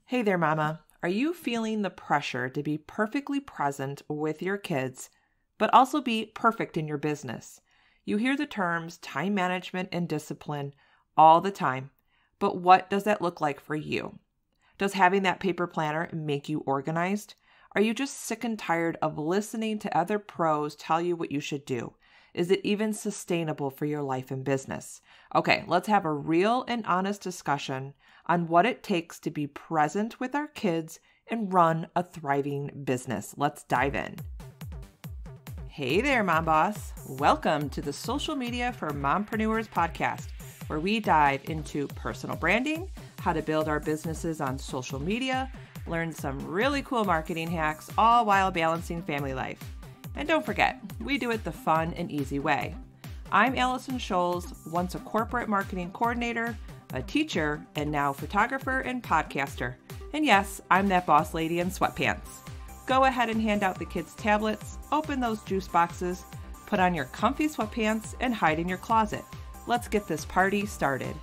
Hey there, Mama. Are you feeling the pressure to be perfectly present with your kids, but also be perfect in your business? You hear the terms time management and discipline all the time, but what does that look like for you? Does having that paper planner make you organized? Are you just sick and tired of listening to other pros tell you what you should do? Is it even sustainable for your life and business? Okay, let's have a real and honest discussion on what it takes to be present with our kids and run a thriving business. Let's dive in. Hey there, Mom Boss. Welcome to the Social Media for Mompreneurs podcast, where we dive into personal branding, how to build our businesses on social media, learn some really cool marketing hacks, all while balancing family life. And don't forget, we do it the fun and easy way. I'm Allison Scholes, once a corporate marketing coordinator, a teacher, and now photographer and podcaster. And yes, I'm that boss lady in sweatpants. Go ahead and hand out the kids' tablets, open those juice boxes, put on your comfy sweatpants, and hide in your closet. Let's get this party started.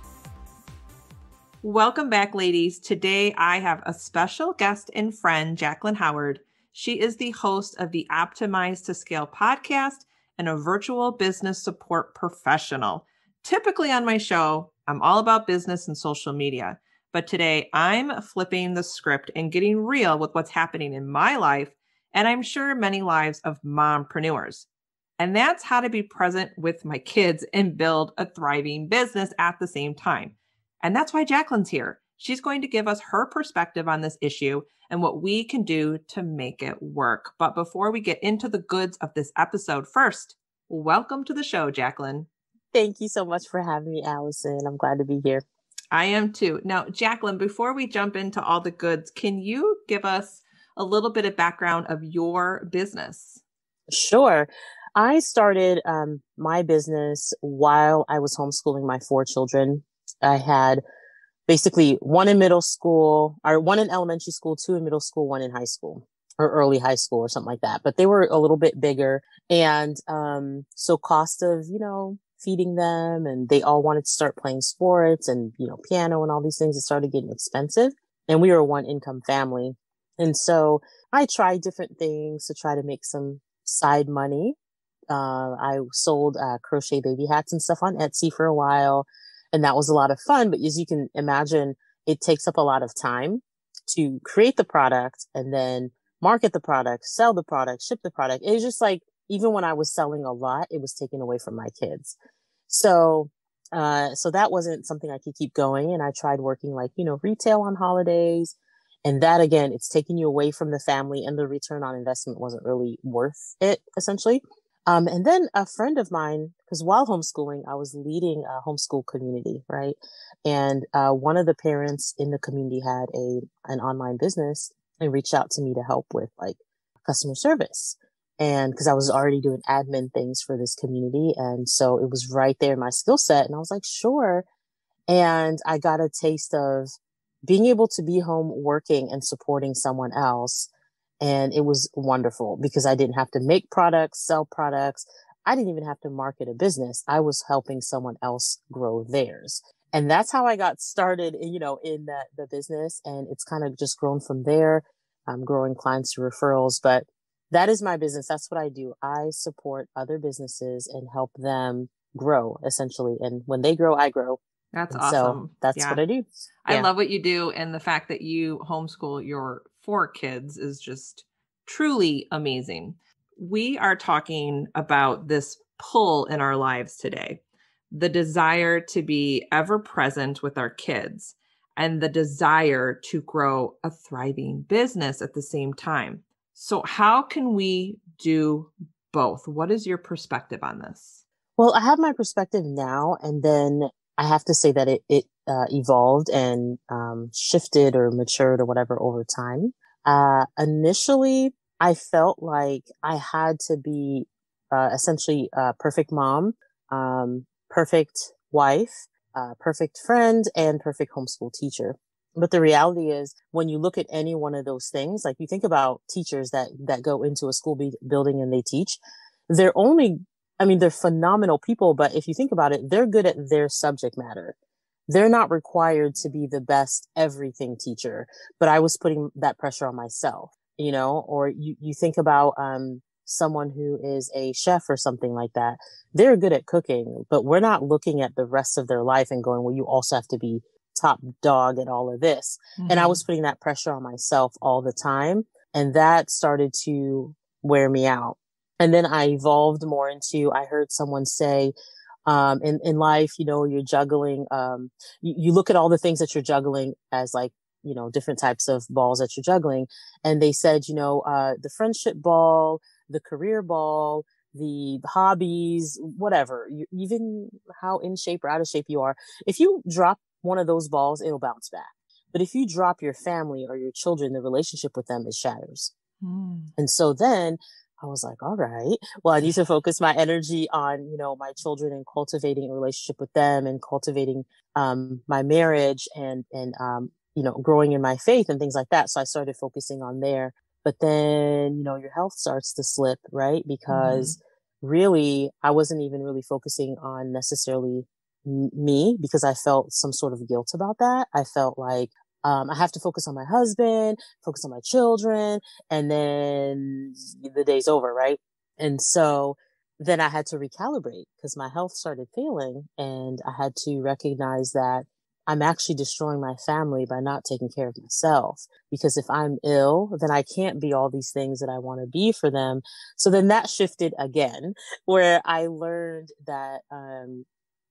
Welcome back, ladies. Today I have a special guest and friend, Jacqueline Howard. She is the host of the Optimize to Scale podcast and a virtual business support professional. Typically on my show, I'm all about business and social media, but today I'm flipping the script and getting real with what's happening in my life, and I'm sure many lives of mompreneurs. And that's how to be present with my kids and build a thriving business at the same time. And that's why Jacqueline's here. She's going to give us her perspective on this issue and what we can do to make it work. But before we get into the goods of this episode, first, welcome to the show, Jacqueline. Thank you so much for having me, Allison. I'm glad to be here. I am too. Now, Jacqueline, before we jump into all the goods, can you give us a little bit of background of your business? Sure. I started my business while I was homeschooling my 4 children. I had basically one in middle school, or one in elementary school, 2 in middle school, 1 in high school, or early high school or something like that. But they were a little bit bigger. And so cost of, feeding them, and they all wanted to start playing sports and, piano and all these things, it started getting expensive. And we were a 1-income family. And so I tried different things to try to make some side money. I sold crochet baby hats and stuff on Etsy for a while. And that was a lot of fun. But as you can imagine, it takes up a lot of time to create the product and then market the product, sell the product, ship the product. It was just like, even when I was selling a lot, it was taken away from my kids. So that wasn't something I could keep going. And I tried working retail on holidays. And that, again, it's taking you away from the family, and the return on investment wasn't really worth it, essentially. And then a friend of mine, because while homeschooling, I was leading a homeschool community, right? And one of the parents in the community had an online business and reached out to me to help with customer service. And because I was already doing admin things for this community. And so it was right there in my skill set. And I was like, sure. And I got a taste of being able to be home working and supporting someone else. And it was wonderful because I didn't have to make products, sell products. I didn't even have to market a business. I was helping someone else grow theirs. And that's how I got started, in the business. And it's kind of just grown from there. I'm growing clients through referrals, but that is my business. That's what I do. I support other businesses and help them grow, essentially. And when they grow, I grow. That's and awesome. So that's what I do. I love what you do. And the fact that you homeschool your 4 kids is just truly amazing. We are talking about this pull in our lives today, the desire to be ever present with our kids and the desire to grow a thriving business at the same time. So how can we do both? What is your perspective on this? Well, I have my perspective now, and then I have to say that it evolved and shifted or matured or whatever over time. Initially, I felt like I had to be essentially a perfect mom, perfect wife, perfect friend, and perfect homeschool teacher. But the reality is, when you look at any one of those things, like you think about teachers that go into a school building and they teach, they're phenomenal people. But if you think about it, they're good at their subject matter. they're not required to be the best everything teacher, but I was putting that pressure on myself, or you think about, someone who is a chef or something like that. They're good at cooking, but we're not looking at the rest of their life and going, well, you also have to be top dog at all of this. And I Mm-hmm. was putting that pressure on myself all the time. And that started to wear me out. And then I evolved more into, I heard someone say, in life, you're juggling, you look at all the things that you're juggling as like, different types of balls that you're juggling. And they said, the friendship ball, the career ball, the hobbies, whatever, even how in shape or out of shape you are. If you drop one of those balls, it'll bounce back. But if you drop your family or your children, the relationship with them, it shatters. Mm. And so then I was like, all right, well, I need to focus my energy on, my children and cultivating a relationship with them and cultivating, my marriage and growing in my faith and things like that. So I started focusing on there. But then, your health starts to slip, right? Mm-hmm. Because really, I wasn't even really focusing on necessarily me because I felt some sort of guilt about that. I felt like, I have to focus on my husband, focus on my children, and then the day's over, right? And so then I had to recalibrate because my health started failing, and I had to recognize that I'm actually destroying my family by not taking care of myself. Because if I'm ill, then I can't be all these things that I want to be for them. So then that shifted again, where I learned that,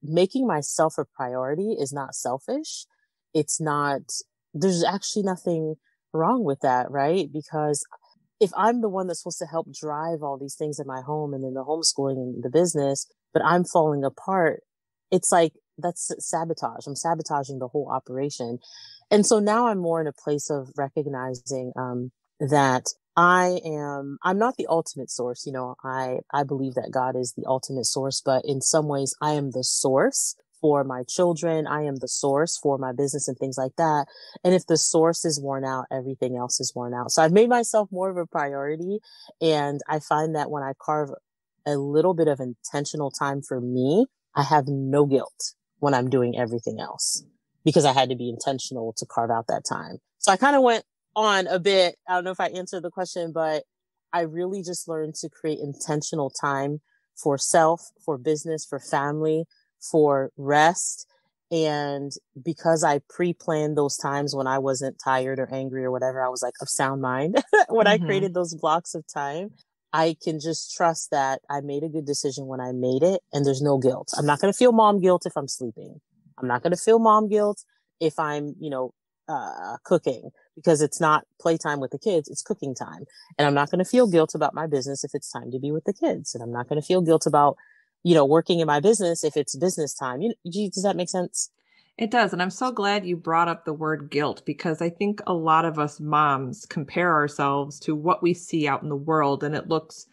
making myself a priority is not selfish. It's not, there's actually nothing wrong with that, right? Because if I'm the one that's supposed to help drive all these things in my home and in the homeschooling and the business, but I'm falling apart, it's like that's sabotage. I'm sabotaging the whole operation. And so now I'm more in a place of recognizing, that I'm not the ultimate source. I believe that God is the ultimate source, but in some ways I am the source for my children. I am the source for my business and things like that. And if the source is worn out, everything else is worn out. So I've made myself more of a priority. And I find that when I carve a little bit of intentional time for me, I have no guilt when I'm doing everything else because I had to be intentional to carve out that time. So I kind of went on a bit. I don't know if I answered the question, but I really just learned to create intentional time for self, for business, for family, for rest. And because I pre-planned those times when I wasn't tired or angry or whatever, I was like of sound mind when I Mm-hmm. created those blocks of time. I can just trust that I made a good decision when I made it and there's no guilt. I'm not going to feel mom guilt if I'm sleeping. I'm not going to feel mom guilt if I'm, cooking because it's not playtime with the kids. It's cooking time. And I'm not going to feel guilt about my business if it's time to be with the kids. And I'm not going to feel guilt about, working in my business if it's business time. Does that make sense? It does. And I'm so glad you brought up the word guilt because I think a lot of us moms compare ourselves to what we see out in the world and it looks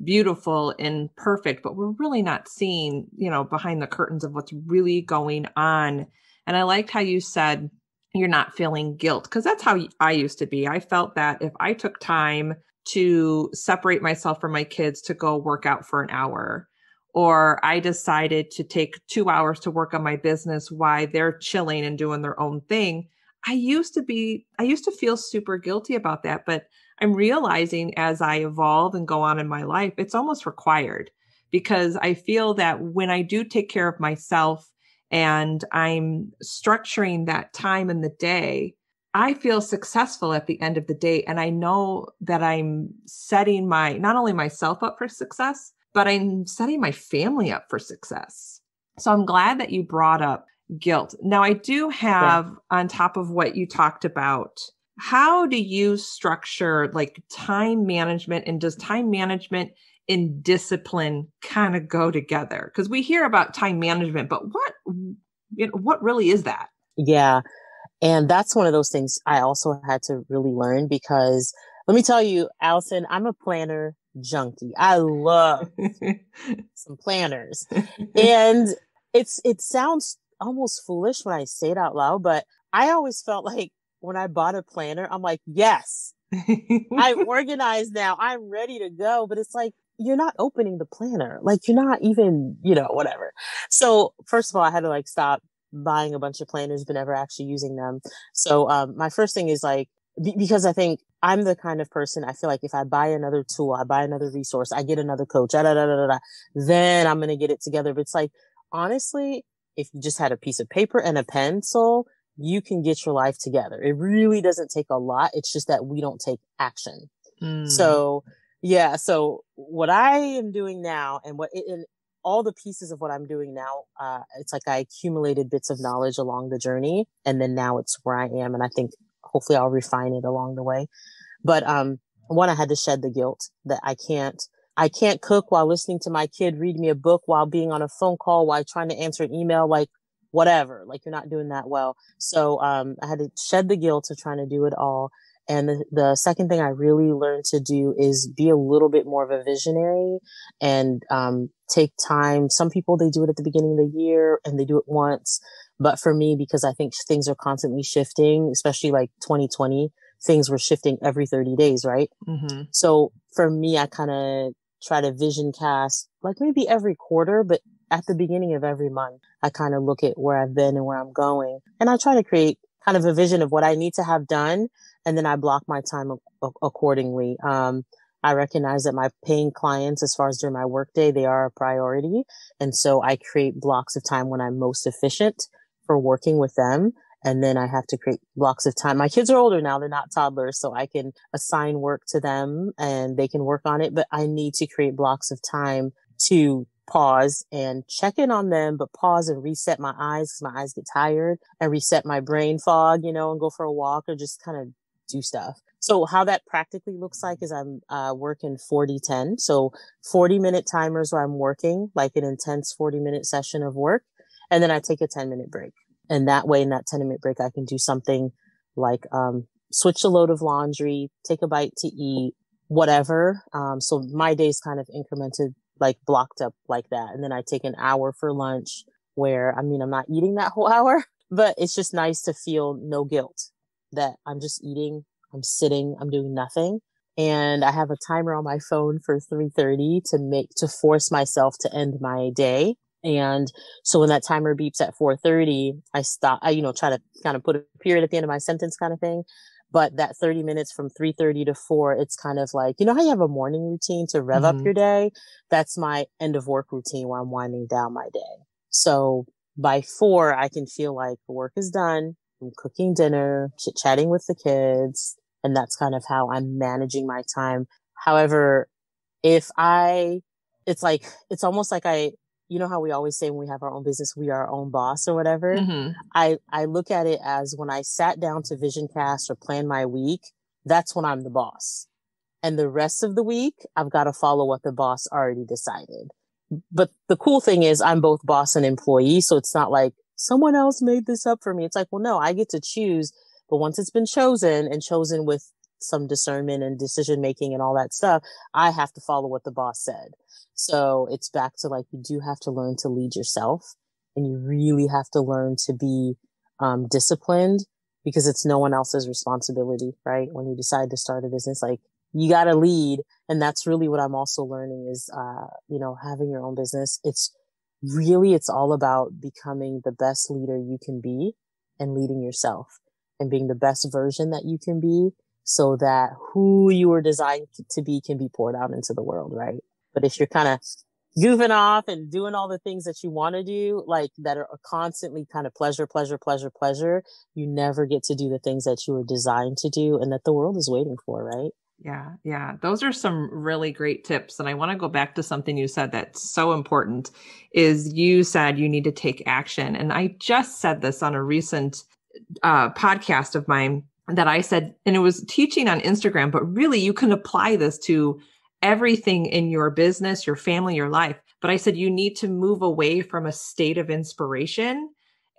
beautiful and perfect, but we're really not seeing, behind the curtains of what's really going on. And I liked how you said you're not feeling guilt because that's how I used to be. I felt that if I took time to separate myself from my kids to go work out for an hour, or I decided to take 2 hours to work on my business while they're chilling and doing their own thing. I used to feel super guilty about that, but I'm realizing as I evolve and go on in my life, it's almost required because I feel that when I do take care of myself and I'm structuring that time in the day, I feel successful at the end of the day. And I know that I'm setting not only myself up for success, but I'm setting my family up for success. So I'm glad that you brought up guilt. Now, I do Yeah. have, on top of what you talked about, how do you structure like time management and does time management and discipline kind of go together? Because we hear about time management, but what really is that? Yeah. And that's one of those things I also had to really learn because let me tell you, Allison, I'm a planner junkie. I love some planners. And it sounds almost foolish when I say it out loud, but I always felt like when I bought a planner, I'm like, yes, I'm organized now. I'm ready to go. But it's like, you're not opening the planner. Like you're not even, whatever. So first of all, I had to like stop. buying a bunch of planners, but never actually using them. So my first thing is like, because I think I'm the kind of person, I feel like if I buy another tool, I buy another resource, I get another coach, then I'm going to get it together. But it's like, honestly, if you just had a piece of paper and a pencil, you can get your life together. It really doesn't take a lot. It's just that we don't take action. So yeah. So what I am doing now and all the pieces of what I'm doing now, it's like I accumulated bits of knowledge along the journey, and then now it's where I am. And I think hopefully I'll refine it along the way. But, one, I had to shed the guilt that I can't cook while listening to my kid read me a book while being on a phone call, while trying to answer an email, like whatever, like you're not doing that well. So, I had to shed the guilt of trying to do it all. And the second thing I really learned to do is be a little bit more of a visionary and, take time. Some people, they do it at the beginning of the year and they do it once. But for me, because I think things are constantly shifting, especially like 2020, things were shifting every 30 days, right? Mm-hmm. So for me, I kind of try to vision cast like maybe every quarter, but at the beginning of every month, I kind of look at where I've been and where I'm going. And I try to create kind of a vision of what I need to have done. And then I block my time accordingly. I recognize that my paying clients, as far as during my workday, they are a priority. And so I create blocks of time when I'm most efficient for working with them. And then I have to create blocks of time. My kids are older now. They're not toddlers. So I can assign work to them and they can work on it. But I need to create blocks of time to pause and check in on them, but pause and reset my eyes because my eyes get tired, and reset my brain fog, and go for a walk or just kind of do stuff. So how that practically looks like is I'm working 40-10. So 40-minute timers where I'm working like an intense 40-minute session of work. And then I take a 10-minute break. And that way, in that 10-minute break, I can do something like switch a load of laundry, take a bite to eat, whatever. So my day's kind of incremented, like blocked up like that. And then I take an hour for lunch where, I'm not eating that whole hour, but it's just nice to feel no guilt that I'm just eating, I'm sitting, I'm doing nothing. And I have a timer on my phone for 3:30 to force myself to end my day. And so when that timer beeps at 4:30, I stop, try to kind of put a period at the end of my sentence kind of thing. But that 30 minutes from 3:30 to 4, it's kind of like, how you have a morning routine to rev up your day? That's my end of work routine where I'm winding down my day. So by 4, I can feel like the work is done. I'm cooking dinner, chit-chatting with the kids. And that's kind of how I'm managing my time. However, it's almost like how we always say when we have our own business, we are our own boss or whatever. Mm-hmm. I look at it as when I sat down to vision cast or plan my week, that's when I'm the boss. And the rest of the week, I've got to follow what the boss already decided. But the cool thing is I'm both boss and employee. So it's not like someone else made this up for me. It's like, well, no, I get to choose. But once it's been chosen and chosen with some discernment and decision making and all that stuff, I have to follow what the boss said. So it's back to like, you do have to learn to lead yourself, and you really have to learn to be disciplined, because it's no one else's responsibility, right? When you decide to start a business, like you got to lead. And that's really what I'm also learning is, having your own business. It's all about becoming the best leader you can be and leading yourself and being the best version that you can be, so that who you were designed to be can be poured out into the world, right? But if you're kind of goofing off and doing all the things that you want to do, like that are constantly kind of pleasure, you never get to do the things that you were designed to do and that the world is waiting for, right? Yeah, yeah. Those are some really great tips. And I want to go back to something you said that's so important is you said you need to take action. And I just said this on a recent podcast of mine that I said, and it was teaching on Instagram, but really you can apply this to everything in your business, your family, your life. But I said, you need to move away from a state of inspiration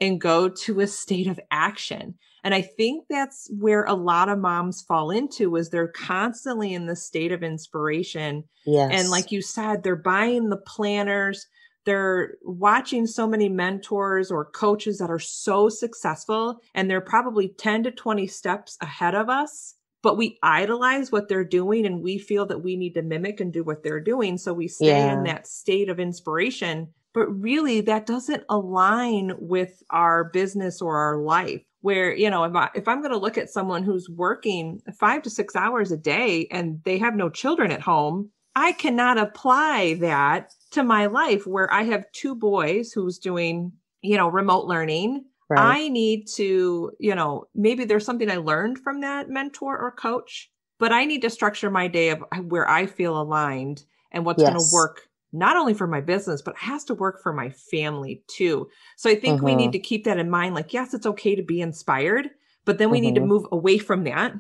and go to a state of action. And I think that's where a lot of moms fall into is they're constantly in the state of inspiration. Yes. And like you said, they're buying the planners, they're watching so many mentors or coaches that are so successful, and they're probably 10 to 20 steps ahead of us, but we idolize what they're doing and we feel that we need to mimic and do what they're doing. So we stay in that state of inspiration, but really that doesn't align with our business or our life. Where, if I'm going to look at someone who's working 5 to 6 hours a day and they have no children at home, I cannot apply that to my life where I have two boys who's doing, remote learning. Right. I need to, maybe there's something I learned from that mentor or coach, but I need to structure my day of where I feel aligned and what's going to Yes. work not only for my business, but it has to work for my family too. So I think we need Mm-hmm. to keep that in mind. Like, yes, it's okay to be inspired, but then we need to Mm-hmm. move away from that,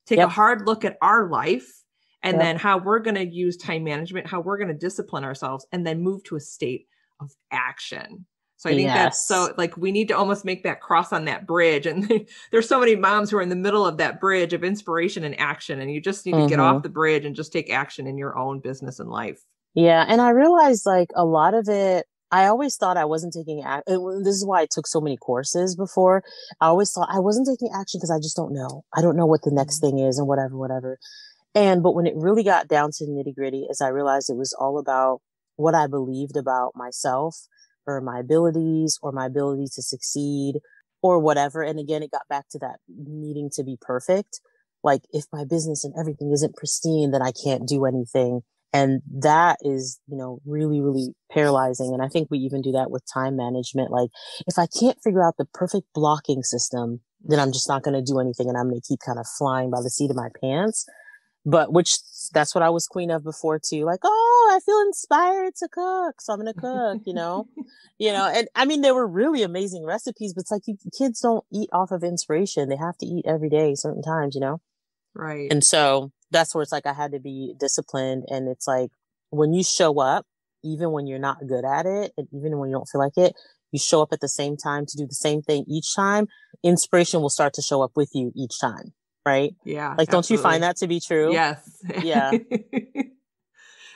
take a Yep. hard look at our life, and Yep. then how we're going to use time management, how we're going to discipline ourselves, and then move to a state of action. So I think that's Yes. so like we need to almost make that cross on that bridge. And there's so many moms who are in the middle of that bridge of inspiration and action. And you just need to get off Mm-hmm. the bridge and just take action in your own business and life. Yeah. And I realized like a lot of it, I always thought I wasn't this is why I took so many courses before. I always thought I wasn't taking action because I just don't know. I don't know what the next thing is and whatever, whatever. But when it really got down to nitty gritty, is I realized it was all about what I believed about myself or my abilities or my ability to succeed or whatever. And again, it got back to that needing to be perfect. Like if my business and everything isn't pristine, then I can't do anything. And that is, really, really paralyzing. And I think we even do that with time management. Like if I can't figure out the perfect blocking system, then I'm just not going to do anything. And I'm going to keep kind of flying by the seat of my pants. But that's what I was queen of before too. Like, oh, I feel inspired to cook. So I'm going to cook. And I mean, they were really amazing recipes, but it's like kids don't eat off of inspiration. They have to eat every day, certain times. Right. And so that's where it's like, I had to be disciplined. And it's like, when you show up, even when you're not good at it, and even when you don't feel like it, you show up at the same time to do the same thing each time, inspiration will start to show up with you each time. Right? Yeah, Like, don't you find absolutely. that to be true? Yes. Yeah.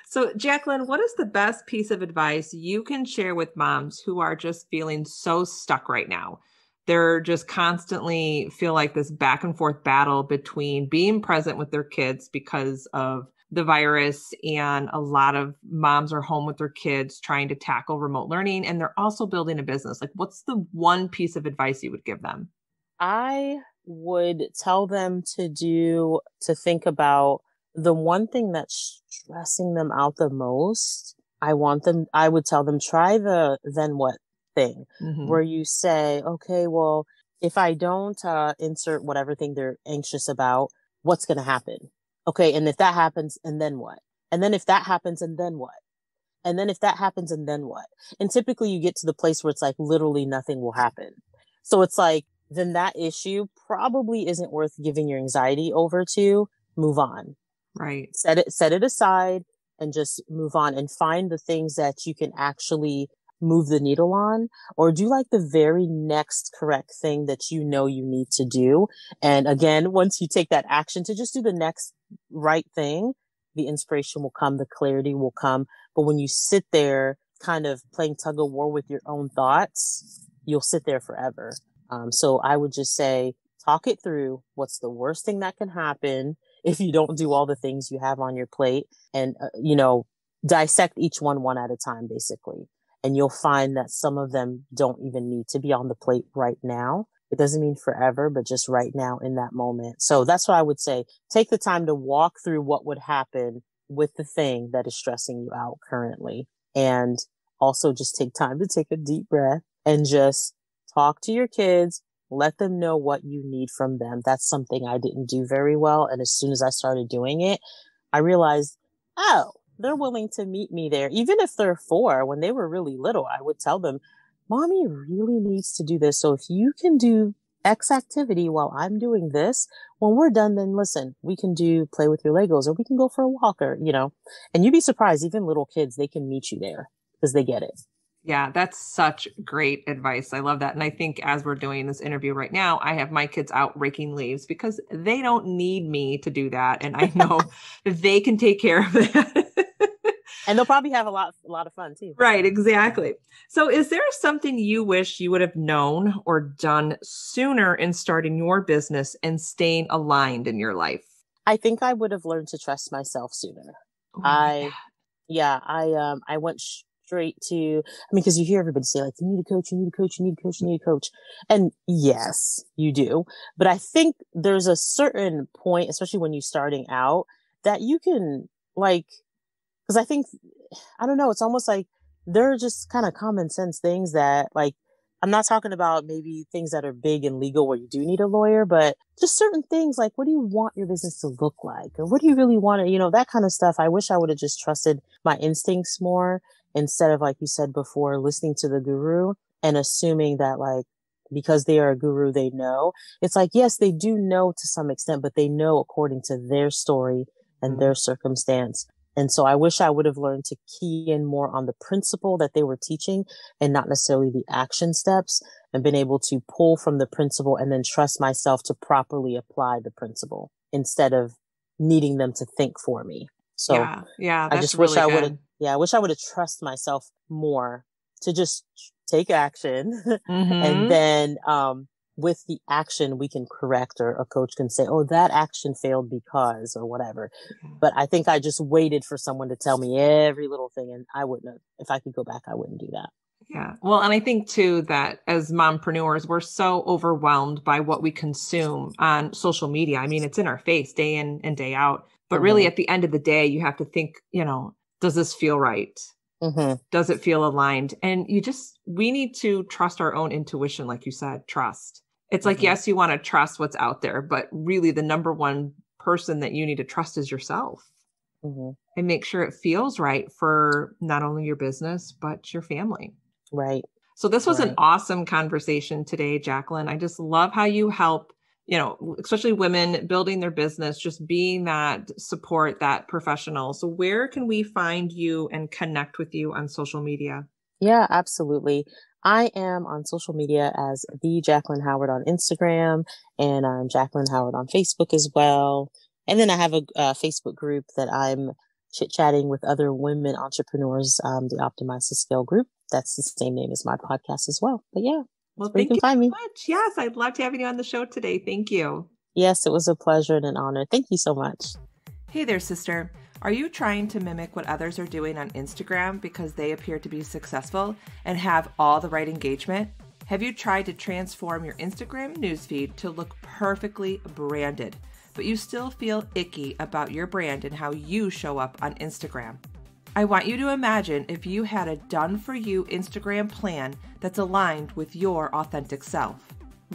So, Jacqueline, what is the best piece of advice you can share with moms who are just feeling so stuck right now? They're just constantly feel like this back and forth battle between being present with their kids because of the virus, and a lot of moms are home with their kids trying to tackle remote learning, and they're also building a business. Like, what's the one piece of advice you would give them? I would tell them to think about the one thing that's stressing them out the most. I would tell them, try the then what thing, Mm-hmm. where you say, okay, well, if I don't insert whatever thing they're anxious about, what's going to happen? Okay. And if that happens, and then what? And then if that happens, and then what? And then if that happens, and then what? And typically you get to the place where it's like literally nothing will happen. So it's like, then that issue probably isn't worth giving your anxiety over to. Move on. Right. Set it aside and just move on and find the things that you can actually move the needle on, or do like the very next correct thing that you need to do. And again, once you take that action to just do the next right thing, the inspiration will come, the clarity will come. But when you sit there kind of playing tug of war with your own thoughts, you'll sit there forever. So I would just say, talk it through. What's the worst thing that can happen if you don't do all the things you have on your plate? And, dissect each one at a time, basically. And you'll find that some of them don't even need to be on the plate right now. It doesn't mean forever, but just right now in that moment. So that's what I would say. Take the time to walk through what would happen with the thing that is stressing you out currently. And also just take time to take a deep breath and just talk to your kids. Let them know what you need from them. That's something I didn't do very well. And as soon as I started doing it, I realized, oh, they're willing to meet me there. Even if they're 4, when they were really little, I would tell them, Mommy really needs to do this. So if you can do X activity while I'm doing this, when we're done, then listen, we can play with your Legos, or we can go for a walk, and you'd be surprised, even little kids, they can meet you there because they get it. Yeah, that's such great advice. I love that. And I think as we're doing this interview right now, I have my kids out raking leaves because they don't need me to do that. And I know that they can take care of that. And they'll probably have a lot of fun too. Right, exactly. So is there something you wish you would have known or done sooner in starting your business and staying aligned in your life? I think I would have learned to trust myself sooner. Oh, I like I that. Yeah, I went straight to, I mean, because you hear everybody say like, you need a coach, you need a coach, you need a coach, you need a coach. And yes, you do. But I think there's a certain point, especially when you're starting out, that you can like, because I think, I don't know, it's almost like they're just kind of common sense things that like, I'm not talking about maybe things that are big and legal where you do need a lawyer, but just certain things like, what do you want your business to look like? Or what do you really want to, that kind of stuff. I wish I would have just trusted my instincts more instead of, like you said before, listening to the guru and assuming that like, because they are a guru, they know. It's like, yes, they do know to some extent, but they know according to their story and their circumstance. And so I wish I would have learned to key in more on the principle that they were teaching and not necessarily the action steps, and been able to pull from the principle and then trust myself to properly apply the principle instead of needing them to think for me. So yeah, I that's just wish really I would good. have, I wish I would have trusted myself more to just take action and then, with the action, we can correct, or a coach can say, oh, that action failed because, or whatever. But I think I just waited for someone to tell me every little thing. And I wouldn't have, if I could go back, I wouldn't do that. Yeah. Well, and I think too that as mompreneurs, we're so overwhelmed by what we consume on social media. I mean, it's in our face day in and day out. But really, at the end of the day, you have to think, does this feel right? Does it feel aligned? And we need to trust our own intuition, like you said, trust. It's like, yes, you want to trust what's out there, but really the number one person that you need to trust is yourself. And make sure it feels right for not only your business, but your family. Right. So this was an awesome conversation today, Jacqueline. I just love how you help, especially women building their business, just being that support, that professional. So where can we find you and connect with you on social media? Yeah, absolutely. I am on social media as the Jacqueline Howard on Instagram, and I'm Jacqueline Howard on Facebook as well. And then I have a Facebook group that I'm chit-chatting with other women entrepreneurs, the Optimize to Scale group. That's the same name as my podcast as well. But yeah, well, thank you so much. Yes, I'd love to have you on the show today. Thank you. Yes, it was a pleasure and an honor. Thank you so much. Hey there, sister. Are you trying to mimic what others are doing on Instagram because they appear to be successful and have all the right engagement? Have you tried to transform your Instagram newsfeed to look perfectly branded, but you still feel icky about your brand and how you show up on Instagram? I want you to imagine if you had a done-for-you Instagram plan that's aligned with your authentic self.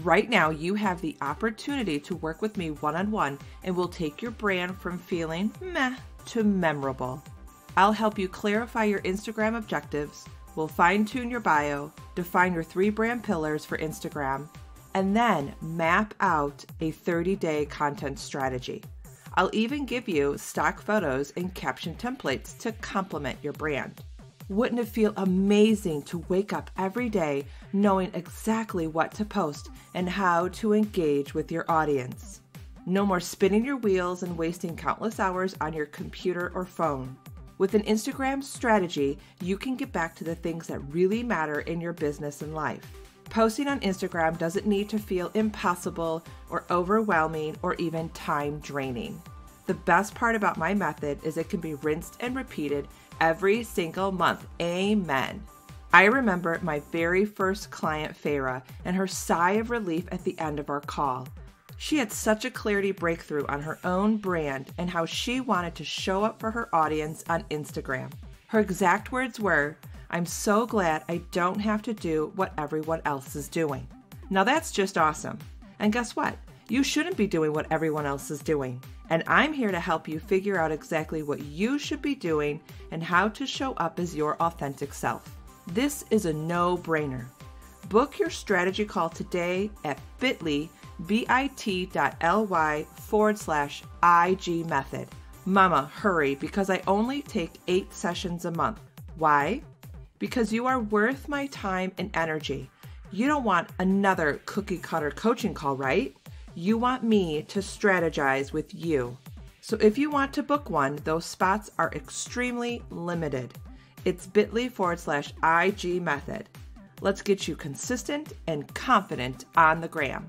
Right now, you have the opportunity to work with me one-on-one, and we'll take your brand from feeling meh to memorable. I'll help you clarify your Instagram objectives. We'll fine-tune your bio, define your 3 brand pillars for Instagram, and then map out a 30-day content strategy. I'll even give you stock photos and caption templates to complement your brand. Wouldn't it feel amazing to wake up every day knowing exactly what to post and how to engage with your audience? No more spinning your wheels and wasting countless hours on your computer or phone. With an Instagram strategy, you can get back to the things that really matter in your business and life. Posting on Instagram doesn't need to feel impossible or overwhelming or even time draining. The best part about my method is it can be rinsed and repeated every single month. Amen. I remember my very first client, Farah, and her sigh of relief at the end of our call. She had such a clarity breakthrough on her own brand and how she wanted to show up for her audience on Instagram. Her exact words were, "I'm so glad I don't have to do what everyone else is doing." Now that's just awesome. And guess what? You shouldn't be doing what everyone else is doing. And I'm here to help you figure out exactly what you should be doing and how to show up as your authentic self. This is a no-brainer. Book your strategy call today at bit.ly/IG method. Mama, hurry, because I only take 8 sessions a month. Why? Because you are worth my time and energy. You don't want another cookie cutter coaching call, right? You want me to strategize with you. So if you want to book one, those spots are extremely limited. It's bit.ly/IG method. Let's get you consistent and confident on the gram.